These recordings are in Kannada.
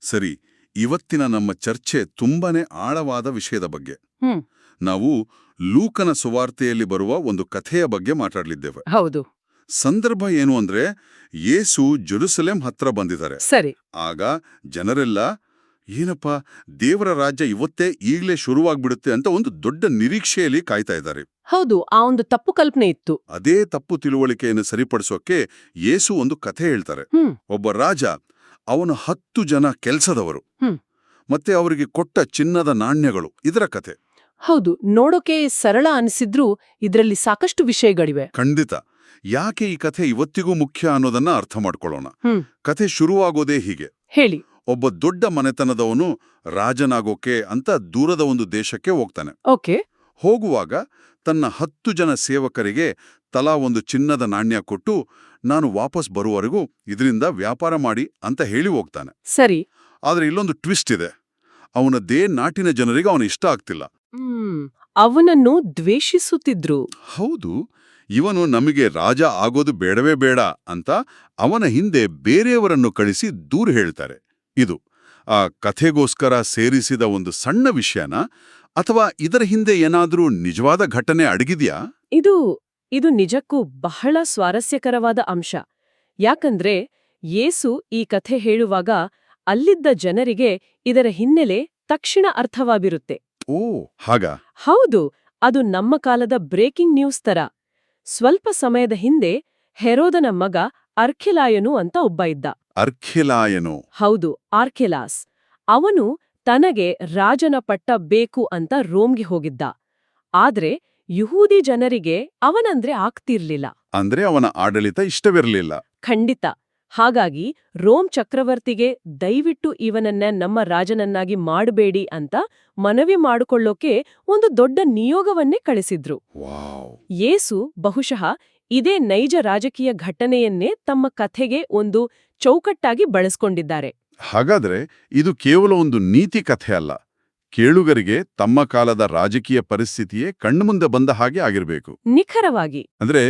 ಸರಿ, ಇವತ್ತಿನ ನಮ್ಮ ಚರ್ಚೆ ತುಂಬಾನೇ ಆಳವಾದ ವಿಷಯದ ಬಗ್ಗೆ. ಹ್ಮ್ ನಾವು ಲೂಕನ ಸುವಾರ್ತೆಯಲ್ಲಿ ಬರುವ ಒಂದು ಕಥೆಯ ಬಗ್ಗೆ ಮಾತಾಡಲಿದ್ದೇವೆ. ಹೌದು. ಸಂದರ್ಭ ಏನು ಅಂದ್ರೆ, ಯೇಸು ಜೆರುಸಲೆಂ ಹತ್ರ ಬಂದಿದ್ದಾರೆ. ಸರಿ. ಆಗ ಜನರೆಲ್ಲ ಏನಪ್ಪ, ದೇವರ ರಾಜ್ಯ ಇವತ್ತೇ ಈಗಲೇ ಶುರುವಾಗ್ಬಿಡುತ್ತೆ ಅಂತ ಒಂದು ದೊಡ್ಡ ನಿರೀಕ್ಷೆಯಲ್ಲಿ ಕಾಯ್ತಾ ಇದ್ದಾರೆ. ಹೌದು, ಆ ಒಂದು ತಪ್ಪು ಕಲ್ಪನೆ ಇತ್ತು. ಅದೇ ತಪ್ಪು ತಿಳುವಳಿಕೆಯನ್ನು ಸರಿಪಡಿಸೋಕೆ ಯೇಸು ಒಂದು ಕಥೆ ಹೇಳ್ತಾರೆ. ಒಬ್ಬ ರಾಜ, ಅವನು 10 ಜನ ಕೆಲ್ಸದವರು ಮತ್ತೆ ಅವರಿಗೆ ಕೊಟ್ಟ ಚಿನ್ನದ ನಾಣ್ಯಗಳು, ಇದರ ಕಥೆ. ಹೌದು, ನೋಡೋಕೆ ಸರಳ ಅನಿಸಿದ್ರೂ ಇದರಲ್ಲಿ ಸಾಕಷ್ಟು ವಿಷಯಗಳಿವೆ. ಖಂಡಿತ. ಯಾಕೆ ಈ ಕಥೆ ಇವತ್ತಿಗೂ ಮುಖ್ಯ ಅನ್ನೋದನ್ನ ಅರ್ಥ ಮಾಡ್ಕೊಳ್ಳೋಣ. ಕಥೆ ಶುರುವಾಗೋದೇ ಹೀಗೆ. ಹೇಳಿ. ಒಬ್ಬ ದೊಡ್ಡ ಮನೆತನದವನು ರಾಜನಾಗೋಕೆ ಅಂತ ದೂರದ ಒಂದು ದೇಶಕ್ಕೆ ಹೋಗ್ತಾನೆ. ಓಕೆ. ಹೋಗುವಾಗ ತನ್ನ 10 ಜನ ಸೇವಕರಿಗೆ ತಲಾ ಒಂದು ಚಿನ್ನದ ನಾಣ್ಯ ಕೊಟ್ಟು, ನಾನು ವಾಪಸ್ ಬರುವವರೆಗೂ ಇದರಿಂದ ವ್ಯಾಪಾರ ಮಾಡಿ ಅಂತ ಹೇಳಿ ಹೋಗ್ತಾನೆ. ಸರಿ. ಆದ್ರೆ ಇಲ್ಲೊಂದು ಟ್ವಿಸ್ಟ್ ಇದೆ. ಅವನದೇ ನಾಟಿನ ಜನರಿಗೆ ಅವನು ಇಷ್ಟ ಆಗ್ತಿಲ್ಲ. ಅವನನ್ನು ದ್ವೇಷಿಸುತ್ತಿದ್ರು. ಹೌದು, ಇವನು ನಮಗೆ ರಾಜ ಆಗೋದು ಬೇಡವೇ ಬೇಡ ಅಂತ ಅವನ ಹಿಂದೆ ಬೇರೆಯವರನ್ನು ಕಳಿಸಿ ದೂರು ಹೇಳ್ತಾರೆ. ಇದು ಆ ಕಥೆಗೋಸ್ಕರ ಸೇರಿಸಿದ ಒಂದು ಸಣ್ಣ ವಿಷಯನ, ಅಥವಾ ಇದರ ಹಿಂದೆ ಏನಾದ್ರೂ ನಿಜವಾದ ಘಟನೆ ಅಡಗಿದ್ಯಾ? ಇದು ನಿಜಕ್ಕೂ ಬಹಳ ಸ್ವಾರಸ್ಯಕರವಾದ ಅಂಶ. ಯಾಕಂದ್ರೆ ಯೇಸು ಈ ಕಥೆ ಹೇಳುವಾಗ ಅಲ್ಲಿದ್ದ ಜನರಿಗೆ ಇದರ ಹಿನ್ನೆಲೆ ತಕ್ಷಣ ಅರ್ಥವಾಗಿರುತ್ತೆ. ಓ, ಹಾಗ? ಹೌದು, ಅದು ನಮ್ಮ ಕಾಲದ ಬ್ರೇಕಿಂಗ್ ನ್ಯೂಸ್ ತರ. ಸ್ವಲ್ಪ ಸಮಯದ ಹಿಂದೆ ಹೆರೋದನ ಮಗ ಅರ್ಖೆಲಾಯನು ಅಂತ ಒಬ್ಬ ಇದ್ದ. ಅರ್ಖೆಲಾಯನು? ಹೌದು, ಆರ್ಖೆಲಾಸ್. ಅವನು ತನಗೆ ರಾಜನ ಪಟ್ಟ ಬೇಕು ಅಂತ ರೋಮ್ಗೆ ಹೋಗಿದ್ದ. ಆದ್ರೆ ಯಹೂದಿ ಜನರಿಗೆ ಅವನಂದ್ರೆ ಆಗ್ತಿರ್ಲಿಲ್ಲ. ಅಂದ್ರೆ ಅವನ ಆಡಳಿತ ಇಷ್ಟವಿರಲಿಲ್ಲ. ಖಂಡಿತ. ಹಾಗಾಗಿ ರೋಮ್ ಚಕ್ರವರ್ತಿಗೆ ದಯವಿಟ್ಟು ಇವನನ್ನ ನಮ್ಮ ರಾಜನನ್ನಾಗಿ ಮಾಡಬೇಡಿ ಅಂತ ಮನವಿ ಮಾಡಿಕೊಳ್ಳೋಕೆ ಒಂದು ದೊಡ್ಡ ನಿಯೋಗವನ್ನೇ ಕಳಿಸಿದ್ರು. ಯೇಸು ಬಹುಶಃ ಇದೇ ನೈಜ ರಾಜಕೀಯ ಘಟನೆಯನ್ನೇ ತಮ್ಮ ಕಥೆಗೆ ಒಂದು ಚೌಕಟ್ಟಾಗಿ ಬಳಸ್ಕೊಂಡಿದ್ದಾರೆ. ಹಾಗಾದ್ರೆ ಇದು ಕೇವಲ ಒಂದು ನೀತಿ ಕಥೆ ಅಲ್ಲ, ಕೇಳುಗರಿಗೆ ತಮ್ಮ ಕಾಲದ ರಾಜಕೀಯ ಪರಿಸ್ಥಿತಿಯೇ ಕಣ್ಮುಂದೆ ಬಂದ ಹಾಗೆ ಆಗಿರಬೇಕು. ನಿಖರವಾಗಿ. ಅಂದ್ರೆ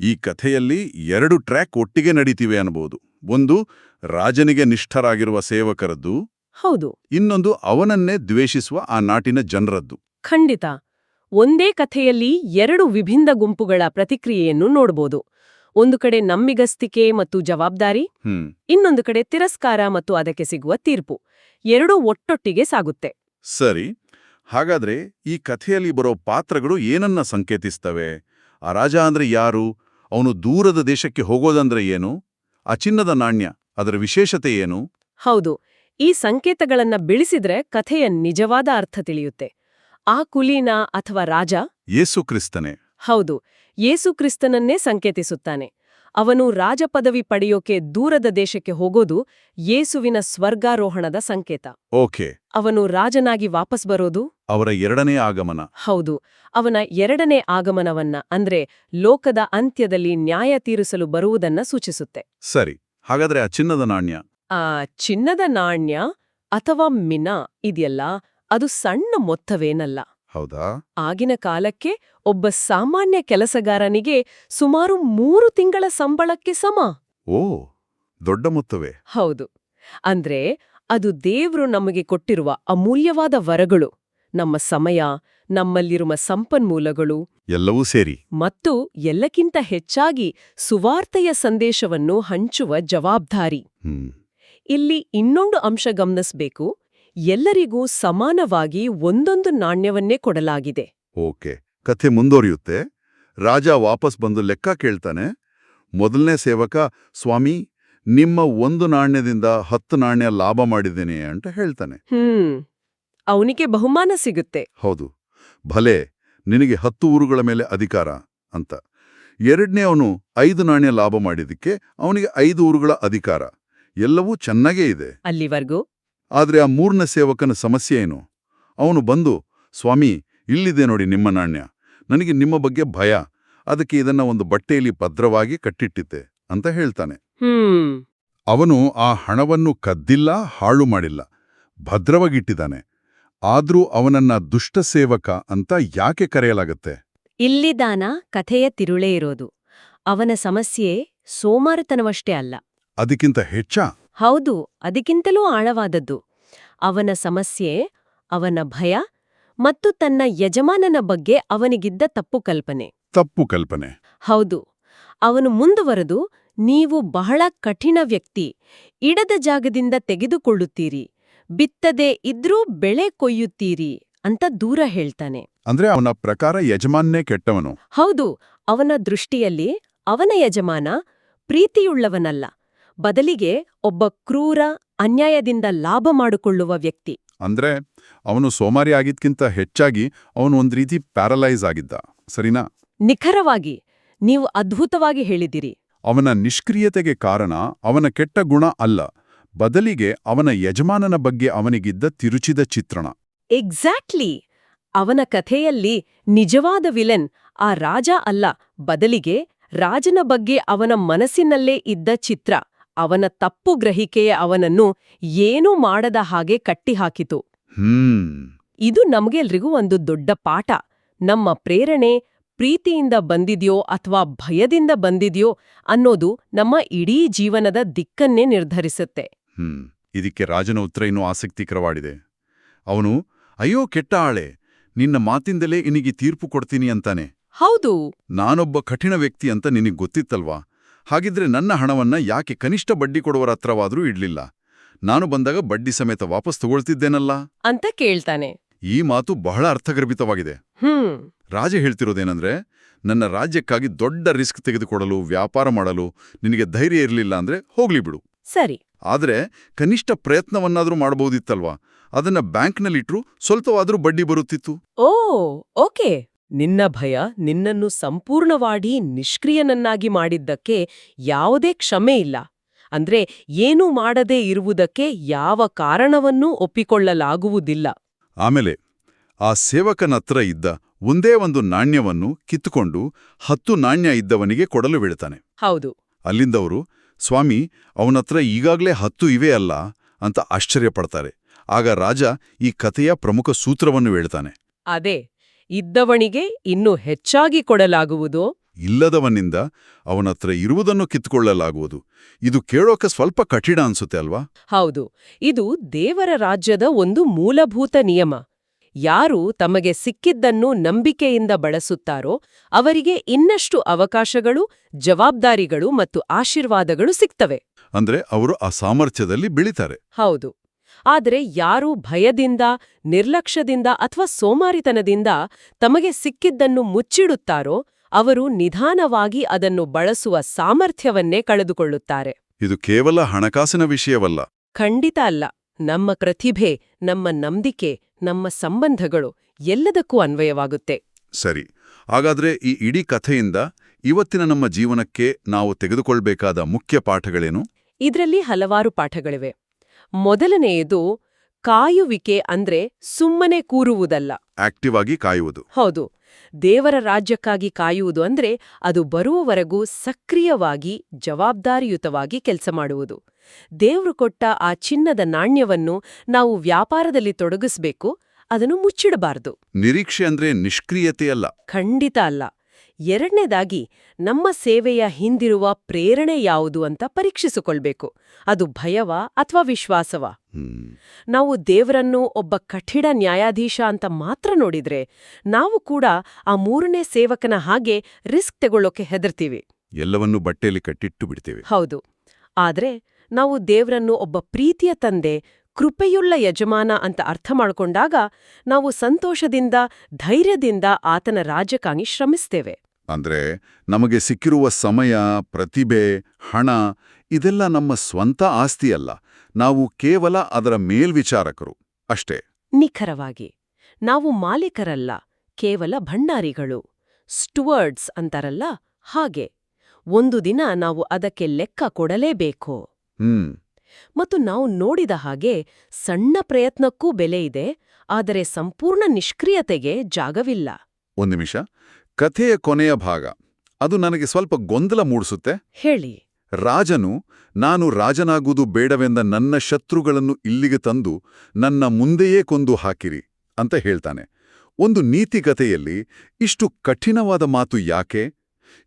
ಈ ಕಥೆಯಲ್ಲಿ 2 ಟ್ರ್ಯಾಕ್ ಒಟ್ಟಿಗೆ ನಡೀತಿವೆ ಅನ್ಬೋದು. ಒಂದು ರಾಜನಿಗೆ ನಿಷ್ಠರಾಗಿರುವ ಸೇವಕರದ್ದು. ಹೌದು. ಇನ್ನೊಂದು ಅವನನ್ನೇ ದ್ವೇಷಿಸುವ ಆ ನಾಟಿನ ಜನರದ್ದು. ಖಂಡಿತ. ಒಂದೇ ಕಥೆಯಲ್ಲಿ 2 ವಿಭಿನ್ನ ಗುಂಪುಗಳ ಪ್ರತಿಕ್ರಿಯೆಯನ್ನು ನೋಡಬಹುದು. ಒಂದು ಕಡೆ ನಂಬಿಗಸ್ತಿಕೆ ಮತ್ತು ಜವಾಬ್ದಾರಿ, ಇನ್ನೊಂದು ಕಡೆ ತಿರಸ್ಕಾರ ಮತ್ತು ಅದಕ್ಕೆ ಸಿಗುವ ತೀರ್ಪು. 2 ಒಟ್ಟೊಟ್ಟಿಗೆ ಸಾಗುತ್ತೆ. ಸರಿ, ಹಾಗಾದ್ರೆ ಈ ಕಥೆಯಲ್ಲಿ ಬರೋ ಪಾತ್ರಗಳು ಏನನ್ನ ಸಂಕೇತಿಸ್ತವೆ? ಆ ರಾಜ ಅಂದ್ರೆ ಯಾರು? ಅವನು ದೂರದ ದೇಶಕ್ಕೆ ಹೋಗೋದಂದ್ರೆ ಏನು? ಆ ಚಿನ್ನದ ನಾಣ್ಯ, ಅದರ ವಿಶೇಷತೆ ಏನು? ಹೌದು, ಈ ಸಂಕೇತಗಳನ್ನ ಬಿಳಿಸಿದ್ರೆ ಕಥೆಯ ನಿಜವಾದ ಅರ್ಥ ತಿಳಿಯುತ್ತೆ. ಆ ಕುಲೀನ ಅಥವಾ ರಾಜ ಯೇಸು ಕ್ರಿಸ್ತನೇ. ಹೌದು, ಯೇಸು ಕ್ರಿಸ್ತನನ್ನೇ ಸಂಕೇತಿಸುತ್ತಾನೆ. ಅವನು ರಾಜಪದವಿ ಪಡೆಯೋಕೆ ದೂರದ ದೇಶಕ್ಕೆ ಹೋಗೋದು ಯೇಸುವಿನ ಸ್ವರ್ಗಾರೋಹಣದ ಸಂಕೇತ. ಓಕೆ. ಅವನು ರಾಜನಾಗಿ ವಾಪಸ್ ಬರೋದು ಅವರ 2ನೇ ಆಗಮನ. ಹೌದು, ಅವನ 2ನೇ ಆಗಮನವನ್ನ, ಅಂದ್ರೆ ಲೋಕದ ಅಂತ್ಯದಲ್ಲಿ ನ್ಯಾಯ ತೀರಿಸಲು ಬರುವುದನ್ನ ಸೂಚಿಸುತ್ತೆ. ಸರಿ, ಹಾಗಾದ್ರೆ ಆ ಚಿನ್ನದ ನಾಣ್ಯ? ಆ ಚಿನ್ನದ ನಾಣ್ಯ ಅಥವಾ ಮಿನಾ ಇದೆಯಲ್ಲ, ಅದು ಸಣ್ಣ ಮೊತ್ತವೇನಲ್ಲ. ಹೌದಾ? ಆಗಿನ ಕಾಲಕ್ಕೆ ಒಬ್ಬ ಸಾಮಾನ್ಯ ಕೆಲಸಗಾರನಿಗೆ ಸುಮಾರು 3 ತಿಂಗಳ ಸಂಬಳಕ್ಕೆ ಸಮ. ಓ, ದೊಡ್ಡ ಮೊತ್ತವೇ. ಹೌದು. ಅಂದ್ರೆ ಅದು ದೇವ್ರು ನಮಗೆ ಕೊಟ್ಟಿರುವ ಅಮೂಲ್ಯವಾದ ವರಗಳು, ನಮ್ಮ ಸಮಯ, ನಮ್ಮಲ್ಲಿರುವ ಸಂಪನ್ಮೂಲಗಳು ಎಲ್ಲವೂ ಸೇರಿ. ಮತ್ತು ಎಲ್ಲಕ್ಕಿಂತ ಹೆಚ್ಚಾಗಿ ಸುವಾರ್ತೆಯ ಸಂದೇಶವನ್ನು ಹಂಚುವ ಜವಾಬ್ದಾರಿ. ಇಲ್ಲಿ ಇನ್ನೊಂದು ಅಂಶ ಗಮನಿಸ್ಬೇಕು. ಎಲ್ಲರಿಗೂ ಸಮಾನವಾಗಿ ಒಂದೊಂದು ನಾಣ್ಯವನ್ನೇ ಕೊಡಲಾಗಿದೆ. ಓಕೆ, ಕಥೆ ಮುಂದುವರಿಯುತ್ತೆ. ರಾಜ ವಾಪಸ್ ಬಂದು ಲೆಕ್ಕ ಕೇಳ್ತಾನೆ. ಮೊದಲನೇ ಸೇವಕ, ಸ್ವಾಮಿ, ನಿಮ್ಮ 1 ನಾಣ್ಯದಿಂದ 10 ನಾಣ್ಯ ಲಾಭ ಮಾಡಿದ್ದೇನೆ ಅಂತ ಹೇಳ್ತಾನೆ. ಅವನಿಗೆ ಬಹುಮಾನ ಸಿಗುತ್ತೆ. ಹೌದು, ಭಲೆ, ನಿನಗೆ 10 ಊರುಗಳ ಮೇಲೆ ಅಧಿಕಾರ ಅಂತ. 2ನೇ ಅವನು 5 ನಾಣ್ಯ ಲಾಭ ಮಾಡಿದ್ದಕ್ಕೆ ಅವನಿಗೆ 5 ಊರುಗಳ ಅಧಿಕಾರ. ಎಲ್ಲವೂ ಚೆನ್ನಾಗೇ ಇದೆ ಅಲ್ಲಿವರೆಗೂ. ಆದ್ರೆ ಆ 3ನೇ ಸೇವಕನ ಸಮಸ್ಯೆ ಏನು? ಅವನು ಬಂದು, ಸ್ವಾಮಿ, ಇಲ್ಲಿದೆ ನೋಡಿ ನಿಮ್ಮ ನಾಣ್ಯ, ನನಗೆ ನಿಮ್ಮ ಬಗ್ಗೆ ಭಯ, ಅದಕ್ಕೆ ಇದನ್ನ ಒಂದು ಬಟ್ಟೆಯಲ್ಲಿ ಭದ್ರವಾಗಿ ಕಟ್ಟಿಟ್ಟಿದ್ದೆ ಅಂತ ಹೇಳ್ತಾನೆ. ಅವನು ಆ ಹಣವನ್ನು ಕದ್ದಿಲ್ಲ, ಹಾಳು ಮಾಡಿಲ್ಲ, ಭದ್ರವಾಗಿಟ್ಟಿದ್ದಾನೆ. ಆದ್ರೂ ಅವನನ್ನ ದುಷ್ಟ ಸೇವಕ ಅಂತ ಯಾಕೆ ಕರೆಯಲಾಗತ್ತೆ? ಇಲ್ಲಿದಾನ ಕಥೆಯ ತಿರುಳೇ ಇರೋದು. ಅವನ ಸಮಸ್ಯೆ ಸೋಮಾರತನವಷ್ಟೇ ಅಲ್ಲ. ಅದಕ್ಕಿಂತ ಹೆಚ್ಚ? ಹೌದು, ಅದಕ್ಕಿಂತಲೂ ಆಳವಾದದ್ದು. ಅವನ ಸಮಸ್ಯೆ, ಅವನ ಭಯ ಮತ್ತು ತನ್ನ ಯಜಮಾನನ ಬಗ್ಗೆ ಅವನಿಗಿದ್ದ ತಪ್ಪು ಕಲ್ಪನೆ. ತಪ್ಪು ಕಲ್ಪನೆ. ಹೌದು, ಅವನು ಮುಂದುವರೆದು, ನೀವು ಬಹಳ ಕಠಿಣ ವ್ಯಕ್ತಿ, ಇಡದ ಜಾಗದಿಂದ ತೆಗೆದುಕೊಳ್ಳುತ್ತೀರಿ, ಬಿತ್ತದೇ ಇದ್ರೂ ಬೆಳೆ ಕೊಯ್ಯುತ್ತೀರಿ ಅಂತ ದೂರ ಹೇಳ್ತಾನೆ. ಅಂದ್ರೆ ಅವನ ಪ್ರಕಾರ ಯಜಮಾನ್ನೇ ಕೆಟ್ಟವನು. ಹೌದು, ಅವನ ದೃಷ್ಟಿಯಲ್ಲಿ ಅವನ ಯಜಮಾನ ಪ್ರೀತಿಯುಳ್ಳವನಲ್ಲ, ಬದಲಿಗೆ ಒಬ್ಬ ಕ್ರೂರ, ಅನ್ಯಾಯದಿಂದ ಲಾಭ ಮಾಡಿಕೊಳ್ಳುವ ವ್ಯಕ್ತಿ. ಅಂದ್ರೆ ಅವನು ಸೋಮಾರಿ ಆಗಿದ್ಕಿಂತ ಹೆಚ್ಚಾಗಿ ಅವನು ಒಂದ್ ರೀತಿ ಪ್ಯಾರಲೈಸ್ ಆಗಿದ್ದ, ಸರಿನಾ? ನಿಖರವಾಗಿ, ನೀವು ಅದ್ಭುತವಾಗಿ ಹೇಳಿದಿರಿ. ಅವನ ನಿಷ್ಕ್ರಿಯತೆಗೆ ಕಾರಣ ಅವನ ಕೆಟ್ಟ ಗುಣ ಅಲ್ಲ, ಬದಲಿಗೆ ಅವನ ಯಜಮಾನನ ಬಗ್ಗೆ ಅವನಿಗಿದ್ದ ತಿರುಚಿದ ಚಿತ್ರಣ. ಎಕ್ಸಾಕ್ಟ್ಲಿ! ಅವನ ಕಥೆಯಲ್ಲಿ ನಿಜವಾದ ವಿಲೆನ್ ಆ ರಾಜ ಅಲ್ಲ, ಬದಲಿಗೆ ರಾಜನ ಬಗ್ಗೆ ಅವನ ಮನಸ್ಸಿನಲ್ಲೇ ಇದ್ದ ಚಿತ್ರ, ಅವನ ತಪ್ಪು ಗ್ರಹಿಕೆಯೇ ಅವನನ್ನು ಏನೂ ಮಾಡದ ಹಾಗೆ ಕಟ್ಟಿಹಾಕಿತು. ಇದು ನಮ್ಗೆಲ್ರಿಗೂ ಒಂದು ದೊಡ್ಡ ಪಾಠ. ನಮ್ಮ ಪ್ರೇರಣೆ ಪ್ರೀತಿಯಿಂದ ಬಂದಿದ್ಯೋ ಅಥವಾ ಭಯದಿಂದ ಬಂದಿದ್ಯೋ ಅನ್ನೋದು ನಮ್ಮ ಇಡೀ ಜೀವನದ ದಿಕ್ಕನ್ನೇ ನಿರ್ಧರಿಸುತ್ತೆ. ಇದಕ್ಕೆ ರಾಜನ ಉತ್ತರ ಇನ್ನೂ ಆಸಕ್ತಿಕರವಾಗಿದೆ. ಅವನು, ಅಯ್ಯೋ ಕೆಟ್ಟ ಆಳೆ, ನಿನ್ನ ಮಾತಿಂದಲೇ ಇನಿಗೆ ತೀರ್ಪು ಕೊಡ್ತೀನಿ ಅಂತಾನೆ. ಹೌದು, ನಾನೊಬ್ಬ ಕಠಿಣ ವ್ಯಕ್ತಿ ಅಂತ ನಿನಗ್ ಗೊತ್ತಿತ್ತಲ್ವಾ? ಹಾಗಿದ್ರೆ ನನ್ನ ಹಣವನ್ನ ಯಾಕೆ ಕನಿಷ್ಠ ಬಡ್ಡಿ ಕೊಡುವರ ಹತ್ರವಾದ್ರೂ ಇಡ್ಲಿಲ್ಲ? ನಾನು ಬಂದಾಗ ಬಡ್ಡಿ ಸಮೇತ ವಾಪಸ್ ತಗೊಳ್ತಿದ್ದೇನಲ್ಲ ಅಂತ ಕೇಳ್ತಾನೆ. ಈ ಮಾತು ಬಹಳ ಅರ್ಥಗರ್ಭಿತವಾಗಿದೆ. ರಾಜ ಹೇಳ್ತಿರೋದೇನಂದ್ರೆ, ನನ್ನ ರಾಜ್ಯಕ್ಕಾಗಿ ದೊಡ್ಡ ರಿಸ್ಕ್ ತೆಗೆದುಕೊಡಲು, ವ್ಯಾಪಾರ ಮಾಡಲು ನಿನಗೆ ಧೈರ್ಯ ಇರಲಿಲ್ಲ ಅಂದ್ರೆ ಹೋಗ್ಲಿ ಬಿಡು. ಸರಿ, ಆದ್ರೆ ಕನಿಷ್ಠ ಪ್ರಯತ್ನವನ್ನಾದ್ರೂ ಮಾಡಬಹುದಿತ್ತಲ್ವಾ? ಅದನ್ನ ಬ್ಯಾಂಕ್ನಲ್ಲಿಟ್ರು ಸ್ವಲ್ಪವಾದ್ರೂ ಬಡ್ಡಿ ಬರುತ್ತಿತ್ತು. ಓ ಓಕೆ. ನಿನ್ನ ಭಯ ನಿನ್ನನ್ನು ಸಂಪೂರ್ಣವಾಗಿ ನಿಷ್ಕ್ರಿಯನನ್ನಾಗಿ ಮಾಡಿದ್ದಕ್ಕೆ ಯಾವುದೇ ಕ್ಷಮೆ ಇಲ್ಲ. ಅಂದ್ರೆ ಏನೂ ಮಾಡದೇ ಇರುವುದಕ್ಕೆ ಯಾವ ಕಾರಣವನ್ನೂ ಒಪ್ಪಿಕೊಳ್ಳಲಾಗುವುದಿಲ್ಲ. ಆಮೇಲೆ ಆ ಸೇವಕನತ್ರ ಇದ್ದ ಒಂದೇ ಒಂದು ನಾಣ್ಯವನ್ನು ಕಿತ್ತುಕೊಂಡು 10 ನಾಣ್ಯ ಇದ್ದವನಿಗೆ ಕೊಡಲು ಬೀಳ್ತಾನೆ. ಹೌದು. ಅಲ್ಲಿಂದವರು, ಸ್ವಾಮಿ, ಅವನತ್ರ ಈಗಾಗ್ಲೇ 10 ಇವೆ ಅಲ್ಲ ಅಂತ ಆಶ್ಚರ್ಯಪಡ್ತಾರೆ. ಆಗ ರಾಜ ಈ ಕಥೆಯ ಪ್ರಮುಖ ಸೂತ್ರವನ್ನು ಹೇಳ್ತಾನೆ. ಅದೇ, ಇದ್ದವನಿಗೆ ಇನ್ನೂ ಹೆಚ್ಚಾಗಿ ಕೊಡಲಾಗುವುದು, ಇಲ್ಲದವನಿಂದ ಅವನತ್ರ ಇರುವುದನ್ನು ಕಿತ್ತುಕೊಳ್ಳಲಾಗುವುದು. ಇದು ಕೇಳೋಕೆ ಸ್ವಲ್ಪ ಕಠಿಣ ಅನ್ಸುತ್ತೆ ಅಲ್ವಾ? ಹೌದು. ಇದು ದೇವರ ರಾಜ್ಯದ ಒಂದು ಮೂಲಭೂತ ನಿಯಮ. ಯಾರು ತಮಗೆ ಸಿಕ್ಕಿದ್ದನ್ನು ನಂಬಿಕೆಯಿಂದ ಬಳಸುತ್ತಾರೋ ಅವರಿಗೆ ಇನ್ನಷ್ಟು ಅವಕಾಶಗಳು, ಜವಾಬ್ದಾರಿಗಳು ಮತ್ತು ಆಶೀರ್ವಾದಗಳು ಸಿಗ್ತವೆ. ಅಂದ್ರೆ ಅವರು ಆ ಸಾಮರ್ಥ್ಯದಲ್ಲಿ ಬೆಳಿತಾರೆ. ಹೌದು. ಆದರೆ ಯಾರು ಭಯದಿಂದ, ನಿರ್ಲಕ್ಷ್ಯದಿಂದ ಅಥವಾ ಸೋಮಾರಿತನದಿಂದ ತಮಗೆ ಸಿಕ್ಕಿದ್ದನ್ನು ಮುಚ್ಚಿಡುತ್ತಾರೋ ಅವರು ನಿಧಾನವಾಗಿ ಅದನ್ನು ಬಳಸುವ ಸಾಮರ್ಥ್ಯವನ್ನೇ ಕಳೆದುಕೊಳ್ಳುತ್ತಾರೆ. ಇದು ಕೇವಲ ಹಣಕಾಸಿನ ವಿಷಯವಲ್ಲ. ಖಂಡಿತ ಅಲ್ಲ. ನಮ್ಮ ಪ್ರತಿಭೆ, ನಮ್ಮ ನಂಬಿಕೆ, ನಮ್ಮ ಸಂಬಂಧಗಳು ಎಲ್ಲದಕ್ಕೂ ಅನ್ವಯವಾಗುತ್ತೆ. ಸರಿ, ಹಾಗಾದ್ರೆ ಈ ಇಡೀ ಕಥೆಯಿಂದ ಇವತ್ತಿನ ನಮ್ಮ ಜೀವನಕ್ಕೆ ನಾವು ತೆಗೆದುಕೊಳ್ಬೇಕಾದ ಮುಖ್ಯ ಪಾಠಗಳೇನು? ಇದರಲ್ಲಿ ಹಲವಾರು ಪಾಠಗಳಿವೆ. ಮೊದಲನೆಯದು, ಕಾಯುವಿಕೆ ಅಂದ್ರೆ ಸುಮ್ಮನೆ ಕೂರುವುದಲ್ಲ, ಆಕ್ಟಿವ್ ಆಗಿ ಕಾಯುವುದು. ಹೌದು. ದೇವರ ರಾಜ್ಯಕ್ಕಾಗಿ ಕಾಯುವುದು ಅಂದ್ರೆ ಅದು ಬರುವವರೆಗೂ ಸಕ್ರಿಯವಾಗಿ, ಜವಾಬ್ದಾರಿಯುತವಾಗಿ ಕೆಲಸ ಮಾಡುವುದು. ದೇವ್ರು ಕೊಟ್ಟ ಆ ಚಿನ್ನದ ನಾಣ್ಯವನ್ನು ನಾವು ವ್ಯಾಪಾರದಲ್ಲಿ ತೊಡಗಿಸ್ಬೇಕು, ಅದನ್ನು ಮುಚ್ಚಿಡಬಾರದು. ನಿರೀಕ್ಷೆ ಅಂದ್ರೆ ನಿಷ್ಕ್ರಿಯತೆಯಲ್ಲ. ಖಂಡಿತ ಅಲ್ಲ. ಎರಡನೇದಾಗಿ, ನಮ್ಮ ಸೇವೆಯ ಹಿಂದಿರುವ ಪ್ರೇರಣೆ ಯಾವುದು ಅಂತ ಪರೀಕ್ಷಿಸಿಕೊಳ್ಬೇಕು. ಅದು ಭಯವಾ ಅಥವಾ ವಿಶ್ವಾಸವಾ? ನಾವು ದೇವರನ್ನು ಒಬ್ಬ ಕಠಿಣ ನ್ಯಾಯಾಧೀಶ ಅಂತ ಮಾತ್ರ ನೋಡಿದ್ರೆ ನಾವು ಕೂಡ ಆ 3ನೇ ಸೇವಕನ ಹಾಗೆ ರಿಸ್ಕ್ ತಗೊಳ್ಳೋಕೆ ಹೆದರ್ತೀವಿ. ಎಲ್ಲವನ್ನೂ ಬಟ್ಟೆಯಲ್ಲಿ ಕಟ್ಟಿಟ್ಟು ಬಿಡ್ತೇವೆ. ಹೌದು. ಆದ್ರೆ ನಾವು ದೇವರನ್ನು ಒಬ್ಬ ಪ್ರೀತಿಯ ತಂದೆ, ಕೃಪೆಯುಳ್ಳ ಯಜಮಾನ ಅಂತ ಅರ್ಥ ಮಾಡ್ಕೊಂಡಾಗ ನಾವು ಸಂತೋಷದಿಂದ, ಧೈರ್ಯದಿಂದ ಆತನ ರಾಜ್ಯಕ್ಕಾಗಿ ಶ್ರಮಿಸ್ತೇವೆ. ಅಂದ್ರೆ ನಮಗೆ ಸಿಕ್ಕಿರುವ ಸಮಯ, ಪ್ರತಿಭೆ, ಹಣ ಇದೆಲ್ಲ ನಮ್ಮ ಸ್ವಂತ ಆಸ್ತಿಯಲ್ಲ. ನಾವು ಕೇವಲ ಅದರ ಮೇಲ್ವಿಚಾರಕರು ಅಷ್ಟೇ. ನಿಖರವಾಗಿ. ನಾವು ಮಾಲೀಕರಲ್ಲ, ಕೇವಲ ಭಂಡಾರಿಗಳು. ಸ್ಟುವರ್ಡ್ಸ್ ಅಂತಾರಲ್ಲ ಹಾಗೆ. ಒಂದು ದಿನ ನಾವು ಅದಕ್ಕೆ ಲೆಕ್ಕ ಕೊಡಲೇಬೇಕು. ಮತ್ತು ನಾವು ನೋಡಿದ ಹಾಗೆ ಸಣ್ಣ ಪ್ರಯತ್ನಕ್ಕೂ ಬೆಲೆ ಇದೆ, ಆದರೆ ಸಂಪೂರ್ಣ ನಿಷ್ಕ್ರಿಯತೆಗೆ ಜಾಗವಿಲ್ಲ. ಒಂದು ನಿಮಿಷ, ಕಥೆಯ ಕೊನೆಯ ಭಾಗ ಅದು ನನಗೆ ಸ್ವಲ್ಪ ಗೊಂದಲ ಮೂಡಿಸುತ್ತೆ. ಹೇಳಿ. ರಾಜನು, ನಾನು ರಾಜನಾಗುವುದು ಬೇಡವೆಂದ ನನ್ನ ಶತ್ರುಗಳನ್ನು ಇಲ್ಲಿಗೆ ತಂದು ನನ್ನ ಮುಂದೆಯೇ ಕೊಂದು ಹಾಕಿರಿ ಅಂತ ಹೇಳ್ತಾನೆ. ಒಂದು ನೀತಿಕಥೆಯಲ್ಲಿ ಇಷ್ಟು ಕಠಿಣವಾದ ಮಾತು ಯಾಕೆ?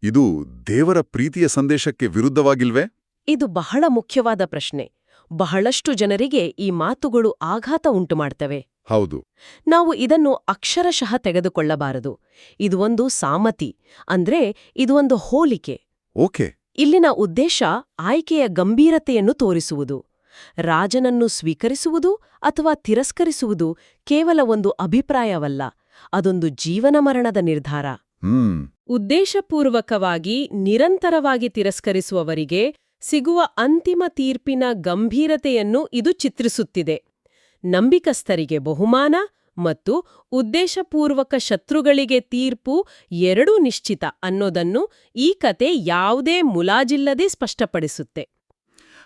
ಇದು ದೇವರ ಪ್ರೀತಿಯ ಸಂದೇಶಕ್ಕೆ ವಿರುದ್ಧವಾಗಿಲ್ವೇ? ಇದು ಬಹಳ ಮುಖ್ಯವಾದ ಪ್ರಶ್ನೆ. ಬಹಳಷ್ಟು ಜನರಿಗೆ ಈ ಮಾತುಗಳು ಆಘಾತ ಉಂಟುಮಾಡ್ತವೆ. ಹೌದು. ನಾವು ಇದನ್ನು ಅಕ್ಷರಶಃ ತೆಗೆದುಕೊಳ್ಳಬಾರದು. ಇದು ಒಂದು ಸಾಮತಿ, ಅಂದ್ರೆ ಇದು ಒಂದು ಹೋಲಿಕೆ. ಓಕೆ. ಇಲ್ಲಿನ ಉದ್ದೇಶ ಆಯ್ಕೆಯ ಗಂಭೀರತೆಯನ್ನು ತೋರಿಸುವುದು. ರಾಜನನ್ನು ಸ್ವೀಕರಿಸುವುದು ಅಥವಾ ತಿರಸ್ಕರಿಸುವುದು ಕೇವಲ ಒಂದು ಅಭಿಪ್ರಾಯವಲ್ಲ, ಅದೊಂದು ಜೀವನಮರಣದ ನಿರ್ಧಾರ. ಉದ್ದೇಶಪೂರ್ವಕವಾಗಿ ನಿರಂತರವಾಗಿ ತಿರಸ್ಕರಿಸುವವರಿಗೆ ಸಿಗುವ ಅಂತಿಮ ತೀರ್ಪಿನ ಗಂಭೀರತೆಯನ್ನು ಇದು ಚಿತ್ರಿಸುತ್ತಿದೆ. ನಂಬಿಕಸ್ಥರಿಗೆ ಬಹುಮಾನ ಮತ್ತು ಉದ್ದೇಶಪೂರ್ವಕ ಶತ್ರುಗಳಿಗೆ ತೀರ್ಪು ಎರಡೂ ನಿಶ್ಚಿತ ಅನ್ನೋದನ್ನು ಈ ಕತೆ ಯಾವುದೇ ಮುಲಾಜಿಲ್ಲದೆ ಸ್ಪಷ್ಟಪಡಿಸುತ್ತೆ.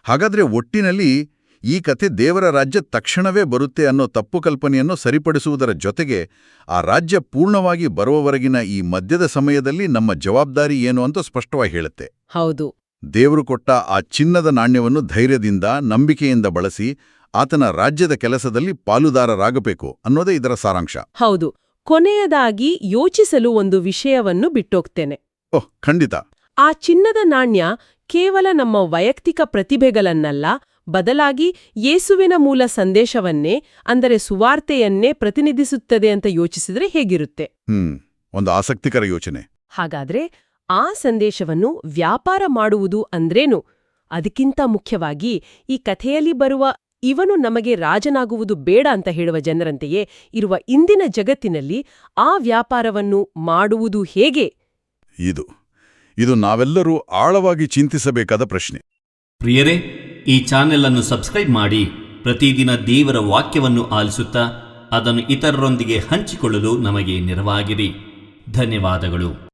ಹಾಗಾದ್ರೆ ಒಟ್ಟಿನಲ್ಲಿ ಈ ಕತೆ ದೇವರ ರಾಜ್ಯ ತಕ್ಷಣವೇ ಬರುತ್ತೆ ಅನ್ನೋ ತಪ್ಪು ಕಲ್ಪನೆಯನ್ನು ಸರಿಪಡಿಸುವುದರ ಜೊತೆಗೆ ಆ ರಾಜ್ಯ ಪೂರ್ಣವಾಗಿ ಬರುವವರೆಗಿನ ಈ ಮಧ್ಯದ ಸಮಯದಲ್ಲಿ ನಮ್ಮ ಜವಾಬ್ದಾರಿ ಏನು ಅಂತ ಸ್ಪಷ್ಟವಾಗಿ ಹೇಳುತ್ತೆ. ಹೌದು. ದೇವರು ಕೊಟ್ಟ ಆ ಚಿನ್ನದ ನಾಣ್ಯವನ್ನು ಧೈರ್ಯದಿಂದ, ನಂಬಿಕೆಯಿಂದ ಬಳಸಿ ಆತನ ರಾಜ್ಯದ ಕೆಲಸದಲ್ಲಿ ಪಾಲುದಾರರಾಗಬೇಕು ಅನ್ನೋದೇ ಇದರ ಸಾರಾಂಶ. ಹೌದು. ಕೊನೆಯದಾಗಿ ಯೋಚಿಸಲು ಒಂದು ವಿಷಯವನ್ನು ಬಿಟ್ಟೋಗ್ತೇನೆ. ಓಹ್, ಖಂಡಿತ. ಆ ಚಿನ್ನದ ನಾಣ್ಯ ಕೇವಲ ನಮ್ಮ ವೈಯಕ್ತಿಕ ಪ್ರತಿಭೆಗಳನ್ನಲ್ಲ, ಬದಲಾಗಿ ಯೇಸುವಿನ ಮೂಲ ಸಂದೇಶವನ್ನೇ, ಅಂದರೆ ಸುವಾರ್ತೆಯನ್ನೇ ಪ್ರತಿನಿಧಿಸುತ್ತದೆ ಅಂತ ಯೋಚಿಸಿದ್ರೆ ಹೇಗಿರುತ್ತೆ? ಒಂದು ಆಸಕ್ತಿಕರ ಯೋಚನೆ. ಹಾಗಾದ್ರೆ ಆ ಸಂದೇಶವನ್ನು ವ್ಯಾಪಾರ ಮಾಡುವುದು ಅಂದ್ರೇನು? ಅದಕ್ಕಿಂತ ಮುಖ್ಯವಾಗಿ ಈ ಕಥೆಯಲ್ಲಿ ಬರುವ ಇವನು ನಮಗೆ ರಾಜನಾಗುವುದು ಬೇಡ ಅಂತ ಹೇಳುವ ಜನರಂತೆಯೇ ಇರುವ ಇಂದಿನ ಜಗತ್ತಿನಲ್ಲಿ ಆ ವ್ಯಾಪಾರವನ್ನು ಮಾಡುವುದು ಹೇಗೆ? ಇದು ನಾವೆಲ್ಲರೂ ಆಳವಾಗಿ ಚಿಂತಿಸಬೇಕಾದ ಪ್ರಶ್ನೆ. ಪ್ರಿಯರೇ, ಈ ಚಾನೆಲ್ ಅನ್ನು ಸಬ್ಸ್ಕ್ರೈಬ್ ಮಾಡಿ ಪ್ರತಿದಿನ ದೇವರ ವಾಕ್ಯವನ್ನು ಆಲಿಸುತ್ತಾ ಅದನ್ನು ಇತರರೊಂದಿಗೆ ಹಂಚಿಕೊಳ್ಳಲು ನಮಗೆ ನೆರವಾಗಿರಿ. ಧನ್ಯವಾದಗಳು.